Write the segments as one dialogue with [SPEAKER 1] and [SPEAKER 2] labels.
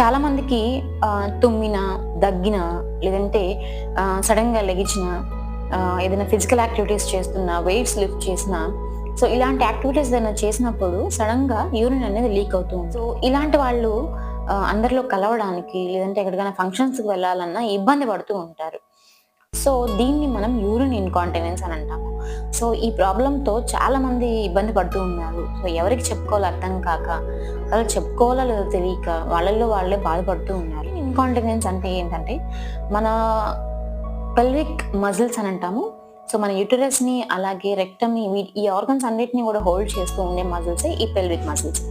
[SPEAKER 1] చాలా మందికి తుమ్మినా, దగ్గినా లేదంటే సడెన్‌గా లెగిచినా ఏదైనా ఫిజికల్ యాక్టివిటీస్ చేస్తున్నా, వెయిట్స్ లిఫ్ట్ చేసినా సో ఇలాంటి యాక్టివిటీస్ ఏదైనా చేసినప్పుడు సడెన్‌గా యూరిన్ అనేది లీక్ అవుతూ ఉంటుంది. సో ఇలాంటి వాళ్ళు అందరిలో కలవడానికి లేదంటే ఎక్కడికైనా ఫంక్షన్స్‌కి వెళ్ళాలన్నా ఇబ్బంది పడుతూ ఉంటారు. సో దీన్ని మనం యూరిన్ ఇన్‌కాంటినెన్స్ అని అంటాము. సో ఈ ప్రాబ్లమ్‌తో చాలా మంది ఇబ్బంది పడుతూ ఉన్నారు. సో ఎవరికి చెప్పుకోవాలో అర్థం కాక, అసలు చెప్పుకోవాలో లేదో తెలియక వాళ్ళలో వాళ్ళే బాధపడుతూ ఉన్నారు. ఇన్‌కాంటినెన్స్ అంటే ఏంటంటే మన పెల్విక్ మజిల్స్ అని అంటాము. సో మన యూటరస్‌ని అలాగే రెక్టమ్‌ని ఈ ఆర్గన్స్ అన్నిటిని కూడా హోల్డ్ చేస్తూ ఉండే మజిల్సే ఈ పెల్విక్ మజిల్స్.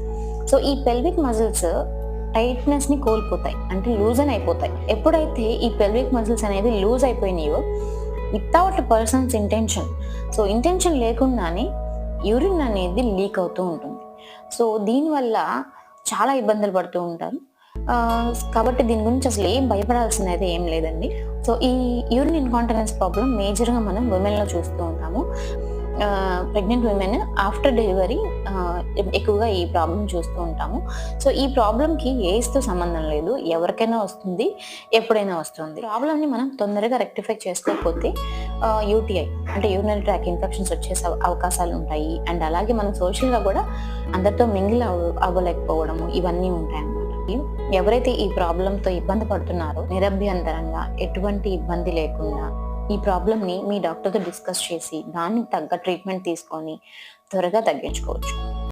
[SPEAKER 1] సో ఈ పెల్విక్ మజిల్స్ టైట్‌నెస్‌ని కోల్పోతాయి. అంటే లూజన్ అయిపోతాయి. ఎప్పుడైతే ఈ పెల్విక్ మజిల్స్ అనేవి లూజ్ అయిపోయినాయో without person's intention, so intention లేకుండానే యూరిన్ అనేది లీక్ అవుతూ ఉంటుంది. సో దీనివల్ల చాలా ఇబ్బందులు పడుతూ ఉంటారు. కాబట్టి దీని గురించి అసలు ఏం భయపడాల్సిందైతే ఏం లేదండి. సో ఈ యూరిన్ ఇన్‌కాంటినెన్స్ ప్రాబ్లమ్ మేజర్‌గా మనం విమెన్‌లో చూస్తూ ఉంటాము. ప్రెగ్నెంట్ విమెన్ ఆఫ్టర్ డెలివరీ ఎక్కువగా ఈ ప్రాబ్లమ్ చూస్తూ ఉంటాము. సో ఈ ప్రాబ్లమ్‌కి ఏజ్‌తో సంబంధం లేదు. ఎవరికైనా వస్తుంది, ఎప్పుడైనా వస్తుంది. ప్రాబ్లమ్‌ని మనం తొందరగా రెక్టిఫై చేసుకోకపోతే యూటీఐ అంటే యూరినరీ ట్రాక్ ఇన్ఫెక్షన్స్ వచ్చేసే అవకాశాలు ఉంటాయి. అండ్ అలాగే మనం సోషల్‌గా కూడా అందరితో మింగిల్ అవ్వలేకపోవడము ఇవన్నీ ఉంటాయన్నమాట. ఎవరైతే ఈ ప్రాబ్లమ్‌తో ఇబ్బంది పడుతున్నారో నిరభ్యంతరంగా ఎటువంటి ఇబ్బంది లేకుండా ఈ ప్రాబ్లమ్‌ని మీ డాక్టర్‌తో డిస్కస్ చేసి దానికి తగ్గ ట్రీట్మెంట్ తీసుకొని త్వరగా తగ్గించుకోవచ్చు.